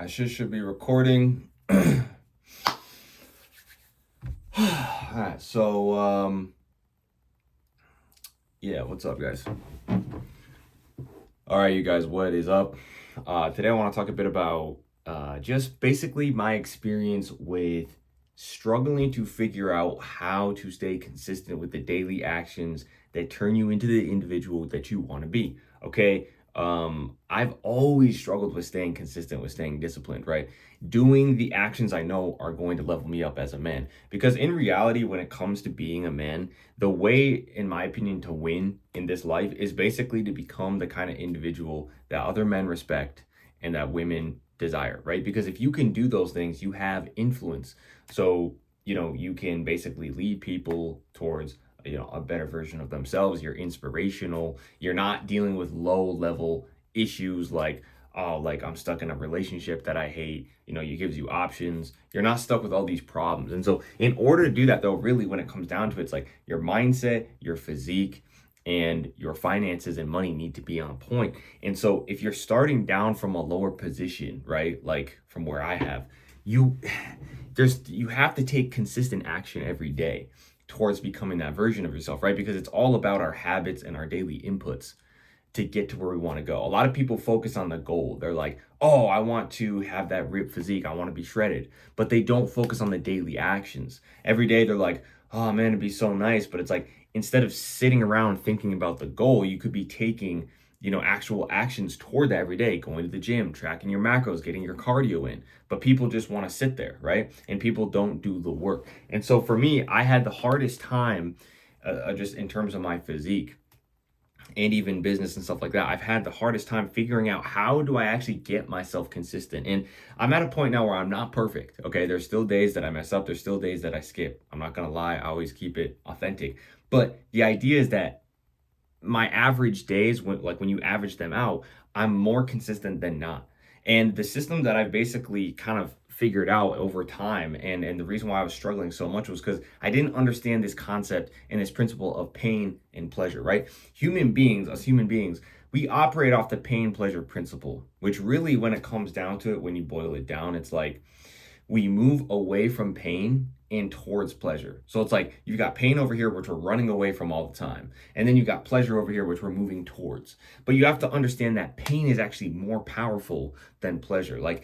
I should be recording. Alright, yeah, what's up, guys? Alright, you guys, what is up? Today I want to talk a bit about just basically my experience with struggling to figure out how to stay consistent with the daily actions that turn you into the individual that you want to be. Okay. I've always struggled with staying consistent, with staying disciplined, right? Doing the actions I know are going to level me up as a man. Because in reality, when it comes to being a man, the way, in my opinion, to win in this life is basically to become the kind of individual that other men respect and that women desire, right? Because if you can do those things, you have influence. So, you can basically lead people towards a better version of themselves. You're inspirational. You're not dealing with low level issues like, oh, like I'm stuck in a relationship that I hate. It gives you options. You're not stuck with all these problems. And so in order to do that, though, really when it comes down to it, it's like your mindset, your physique, and your finances and money need to be on point. And so if you're starting down from a lower position, right, like from where I have, you have to take consistent action every day towards becoming that version of yourself, right? Because it's all about our habits and our daily inputs to get to where we want to go. A lot of people focus on the goal. They're like, oh, I want to have that ripped physique. I want to be shredded. But they don't focus on the daily actions. Every day they're like, oh man, it'd be so nice. But it's like, instead of sitting around thinking about the goal, you could be taking actual actions toward that every day, going to the gym, tracking your macros, getting your cardio in. But people just want to sit there, right? And people don't do the work. And so for me, I had the hardest time just in terms of my physique and even business and stuff like that. I've had the hardest time figuring out how do I actually get myself consistent. And I'm at a point now where I'm not perfect. Okay. There's still days that I mess up. There's still days that I skip. I'm not going to lie. I always keep it authentic. But the idea is that my average days, when you average them out, I'm more consistent than not. And the system that I've basically kind of figured out over time, and the reason why I was struggling so much was because I didn't understand this concept and this principle of pain and pleasure, right? Human beings, we operate off the pain pleasure principle, which really, when it comes down to it, when you boil it down, it's like we move away from pain and towards pleasure. So it's like you've got pain over here, which we're running away from all the time. And then you've got pleasure over here, which we're moving towards. But you have to understand that pain is actually more powerful than pleasure. Like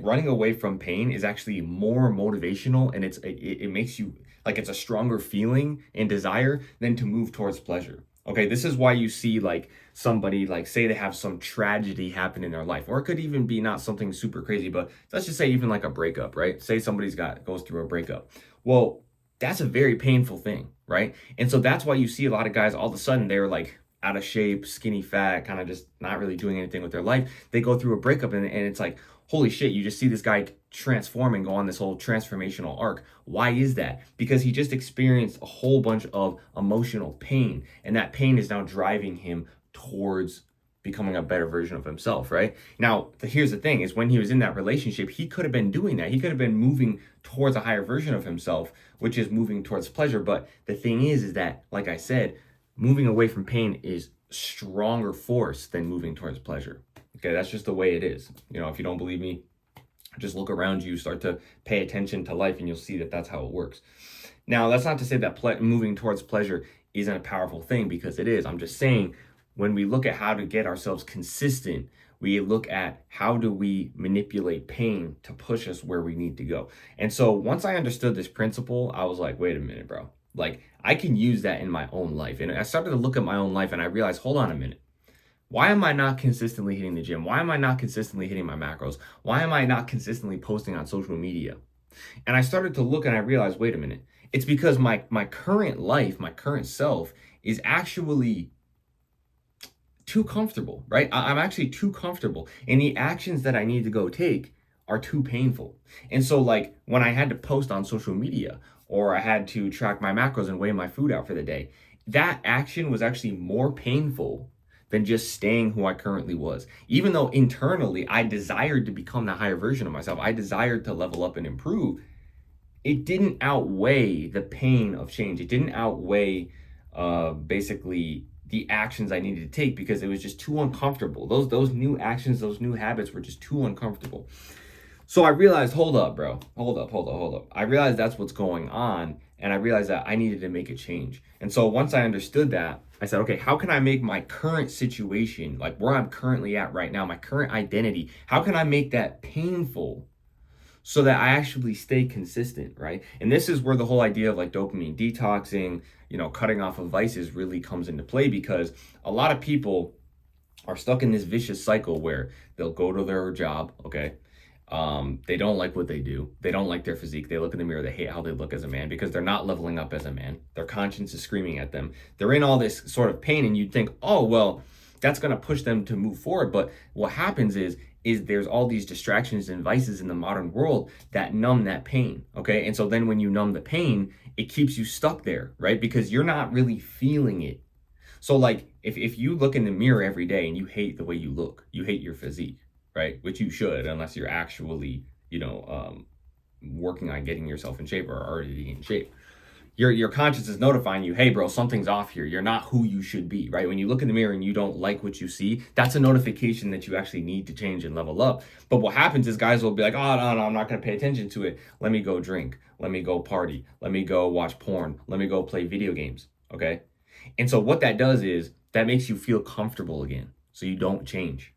running away from pain is actually more motivational, and it makes you like it's a stronger feeling and desire than to move towards pleasure. Okay, this is why you see like somebody, like say they have some tragedy happen in their life, or it could even be not something super crazy, but let's just say even like a breakup, right? Say somebody's goes through a breakup. Well, that's a very painful thing, right? And so that's why you see a lot of guys all of a sudden they're like out of shape, skinny, fat, kind of just not really doing anything with their life. They go through a breakup and it's like, holy shit, you just see this guy transform and go on this whole transformational arc. Why is that? Because he just experienced a whole bunch of emotional pain, and that pain is now driving him towards becoming a better version of himself, right? Now, here's the thing is when he was in that relationship, he could have been doing that. He could have been moving towards a higher version of himself, which is moving towards pleasure. But the thing is that, like I said, moving away from pain is stronger force than moving towards pleasure. Okay, that's just the way it is. If you don't believe me, just look around you, start to pay attention to life, and you'll see that that's how it works. Now, that's not to say that moving towards pleasure isn't a powerful thing, because it is. I'm just saying when we look at how to get ourselves consistent, we look at how do we manipulate pain to push us where we need to go. And so once I understood this principle, I was like, wait a minute, bro. Like, I can use that in my own life. And I started to look at my own life and I realized, hold on a minute. Why am I not consistently hitting the gym? Why am I not consistently hitting my macros? Why am I not consistently posting on social media? And I started to look and I realized, wait a minute. It's because my current life, my current self is actually too comfortable, right? I'm actually too comfortable. And the actions that I need to go take are too painful. And so like when I had to post on social media, or I had to track my macros and weigh my food out for the day, that action was actually more painful than just staying who I currently was. Even though internally I desired to become the higher version of myself, I desired to level up and improve, it didn't outweigh the pain of change. It didn't outweigh basically the actions I needed to take because it was just too uncomfortable. Those new actions, those new habits were just too uncomfortable. So I realized, hold up, bro. Hold up. I realized that's what's going on. And I realized that I needed to make a change. And so once I understood that, I said, okay, how can I make my current situation, like where I'm currently at right now, my current identity, how can I make that painful so that I actually stay consistent, right? And this is where the whole idea of like dopamine detoxing, cutting off of vices really comes into play, because a lot of people are stuck in this vicious cycle where they'll go to their job, okay? They don't like what they do. They don't like their physique. They look in the mirror. They hate how they look as a man because they're not leveling up as a man. Their conscience is screaming at them. They're in all this sort of pain, and you'd think, oh, well, that's going to push them to move forward. But what happens is there's all these distractions and vices in the modern world that numb that pain, okay? And so then when you numb the pain, it keeps you stuck there, right? Because you're not really feeling it. So like if you look in the mirror every day and you hate the way you look, you hate your physique, right? Which you should, unless you're actually, working on getting yourself in shape or already in shape. Your conscience is notifying you, hey, bro, something's off here. You're not who you should be, right? When you look in the mirror and you don't like what you see, that's a notification that you actually need to change and level up. But what happens is guys will be like, oh, no, I'm not going to pay attention to it. Let me go drink. Let me go party. Let me go watch porn. Let me go play video games, okay? And so what that does is that makes you feel comfortable again, so you don't change.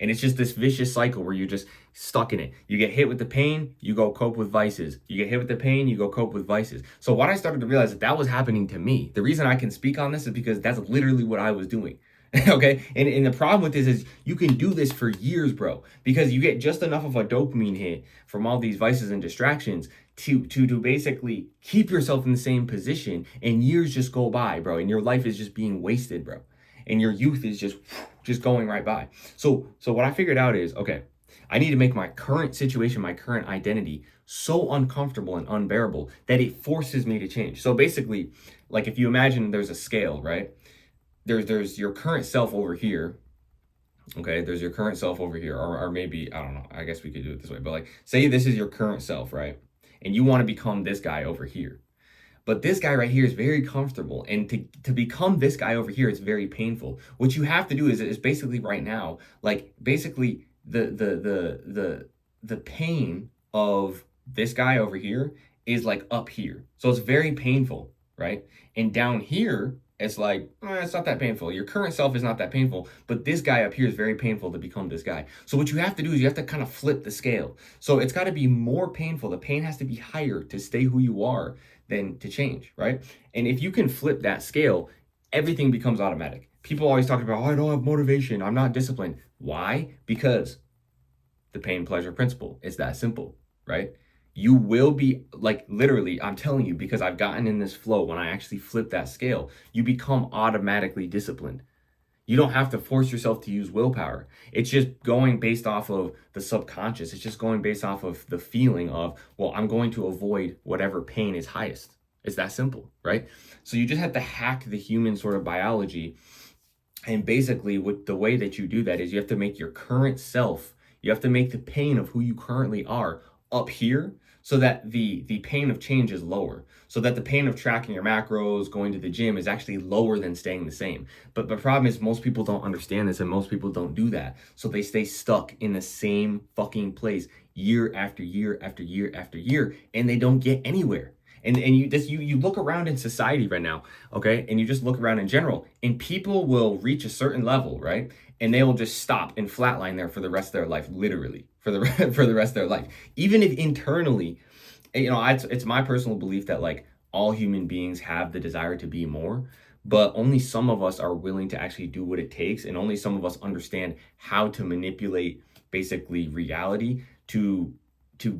And it's just this vicious cycle where you're just stuck in it. You get hit with the pain, you go cope with vices. You get hit with the pain, you go cope with vices. So what I started to realize that was happening to me. The reason I can speak on this is because that's literally what I was doing. Okay? And the problem with this is you can do this for years, bro, because you get just enough of a dopamine hit from all these vices and distractions to basically keep yourself in the same position, and years just go by, bro, and your life is just being wasted, bro. And your youth is just going right by. So what I figured out is, okay, I need to make my current situation, my current identity so uncomfortable and unbearable that it forces me to change. So basically, like if you imagine there's a scale, right? There's your current self over here. Okay, there's your current self over here, or maybe, I don't know, I guess we could do it this way, but like say this is your current self, right? And you want to become this guy over here. But this guy right here is very comfortable. And to become this guy over here, it's very painful. What you have to do is basically right now, like basically the pain of this guy over here is like up here. So it's very painful, right? And down here, it's like, it's not that painful. Your current self is not that painful, but this guy up here is very painful to become this guy. So what you have to do is you have to kind of flip the scale. So it's got to be more painful. The pain has to be higher to stay who you are than to change, right? And if you can flip that scale, everything becomes automatic. People always talk about, oh, I don't have motivation. I'm not disciplined. Why? Because the pain pleasure principle. It's that simple, right? You will be, like, literally, I'm telling you, because I've gotten in this flow, when I actually flip that scale, you become automatically disciplined. You don't have to force yourself to use willpower. It's just going based off of the subconscious. It's just going based off of the feeling of, well, I'm going to avoid whatever pain is highest. It's that simple, right? So you just have to hack the human sort of biology. And basically, with the way that you do that is you have to make your current self, you have to make the pain of who you currently are up here, so that the pain of change is lower, so that the pain of tracking your macros, going to the gym is actually lower than staying the same. But the problem is most people don't understand this, and most people don't do that. So they stay stuck in the same fucking place year after year after year after year, and they don't get anywhere. And you look around in society right now, okay? And you just look around in general, and people will reach a certain level, right? And they will just stop and flatline there for the rest of their life, literally, for the rest of their life. Even if internally, it's my personal belief that like all human beings have the desire to be more, but only some of us are willing to actually do what it takes, and only some of us understand how to manipulate basically reality to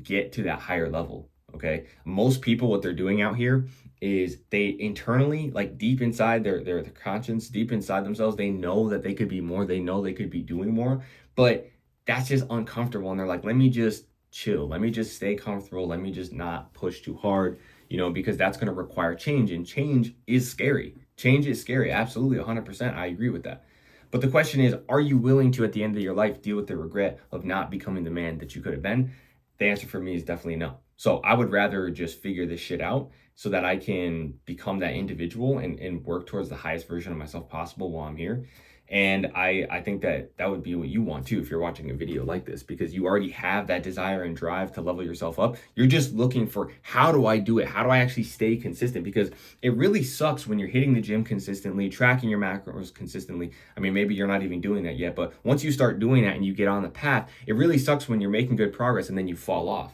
get to that higher level. Okay, most people, what they're doing out here is they internally, like deep inside their conscience, deep inside themselves, they know that they could be more. They know they could be doing more, but that's just uncomfortable. And they're like, let me just chill. Let me just stay comfortable. Let me just not push too hard, because that's going to require change, and change is scary. Change is scary. Absolutely. 100%. I agree with that. But the question is, are you willing to, at the end of your life, deal with the regret of not becoming the man that you could have been? The answer for me is definitely no. So I would rather just figure this shit out so that I can become that individual and work towards the highest version of myself possible while I'm here. And I think that that would be what you want too if you're watching a video like this, because you already have that desire and drive to level yourself up. You're just looking for, how do I do it? How do I actually stay consistent? Because it really sucks when you're hitting the gym consistently, tracking your macros consistently. I mean, maybe you're not even doing that yet, but once you start doing that and you get on the path, it really sucks when you're making good progress and then you fall off.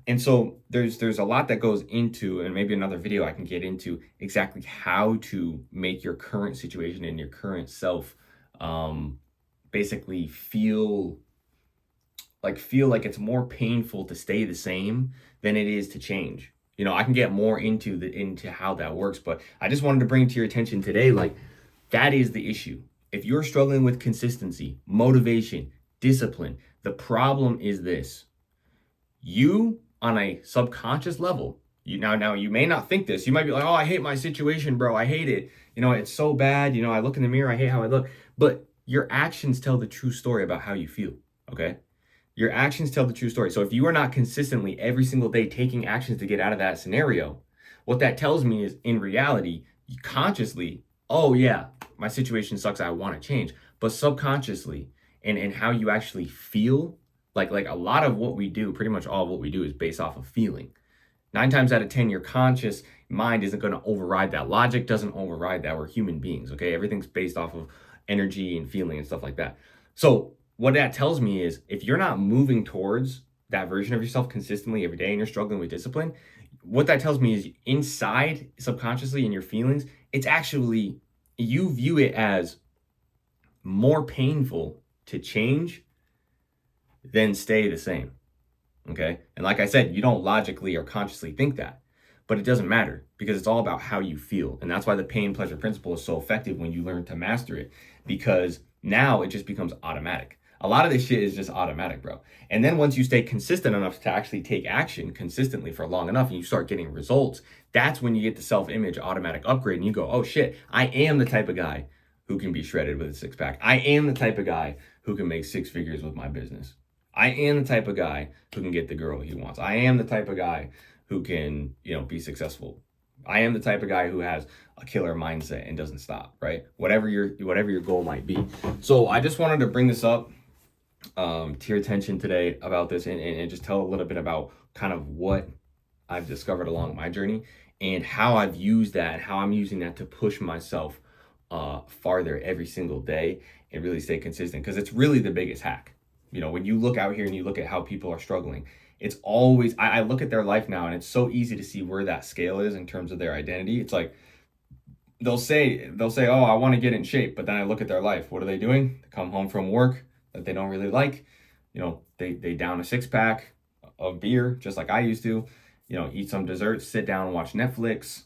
And so there's a lot that goes into, and maybe another video I can get into exactly how to make your current situation and your current self basically feel like it's more painful to stay the same than it is to change. You know, I can get more into how that works, but I just wanted to bring to your attention today, like, that is the issue. If you're struggling with consistency, motivation, discipline, the problem is this: you, on a subconscious level, now you may not think this. You might be like, oh, I hate my situation, bro. I hate it. You know, it's so bad. You know, I look in the mirror, I hate how I look. But your actions tell the true story about how you feel. Okay? Your actions tell the true story. So if you are not consistently every single day taking actions to get out of that scenario, what that tells me is, in reality, you consciously, oh yeah, my situation sucks, I want to change. But subconsciously, and how you actually feel, like a lot of what we do, pretty much all of what we do, is based off of feeling. 9 times out of 10, your conscious mind isn't going to override that. Logic doesn't override that. We're human beings, okay? Everything's based off of energy and feeling and stuff like that. So what that tells me is, if you're not moving towards that version of yourself consistently every day and you're struggling with discipline, what that tells me is, inside, subconsciously, in your feelings, it's actually, you view it as more painful to change than stay the same. Okay? And like I said, you don't logically or consciously think that, but it doesn't matter, because it's all about how you feel. And that's why the pain pleasure principle is so effective when you learn to master it, because now it just becomes automatic. A lot of this shit is just automatic, bro. And then once you stay consistent enough to actually take action consistently for long enough and you start getting results, that's when you get the self-image automatic upgrade and you go, oh shit, I am the type of guy who can be shredded with a six pack. I am the type of guy who can make 6 figures with my business. I am the type of guy who can get the girl he wants. I am the type of guy who can, be successful. I am the type of guy who has a killer mindset and doesn't stop, right? Whatever your goal might be. So I just wanted to bring this up to your attention today about this, and just tell a little bit about kind of what I've discovered along my journey and how I've used that and how I'm using that to push myself farther every single day and really stay consistent, because it's really the biggest hack. When you look out here and you look at how people are struggling, it's always, I look at their life now and it's so easy to see where that scale is in terms of their identity. It's like, they'll say, oh, I want to get in shape. But then I look at their life. What are they doing? They come home from work that they don't really like. They down a 6-pack of beer, just like I used to, eat some desserts, sit down and watch Netflix,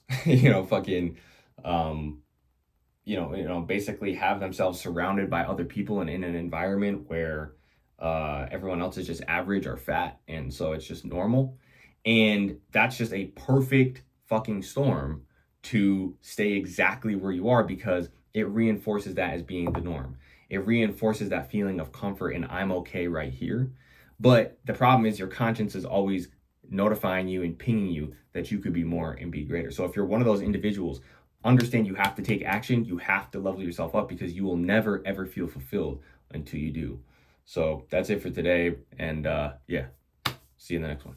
basically have themselves surrounded by other people and in an environment where everyone else is just average or fat, and so it's just normal. And that's just a perfect fucking storm to stay exactly where you are, because it reinforces that as being the norm. It reinforces that feeling of comfort and I'm okay right here. But the problem is, your conscience is always notifying you and pinging you that you could be more and be greater. So if you're one of those individuals, understand you have to take action. You have to level yourself up, because you will never ever feel fulfilled until you do. So that's it for today. And see you in the next one.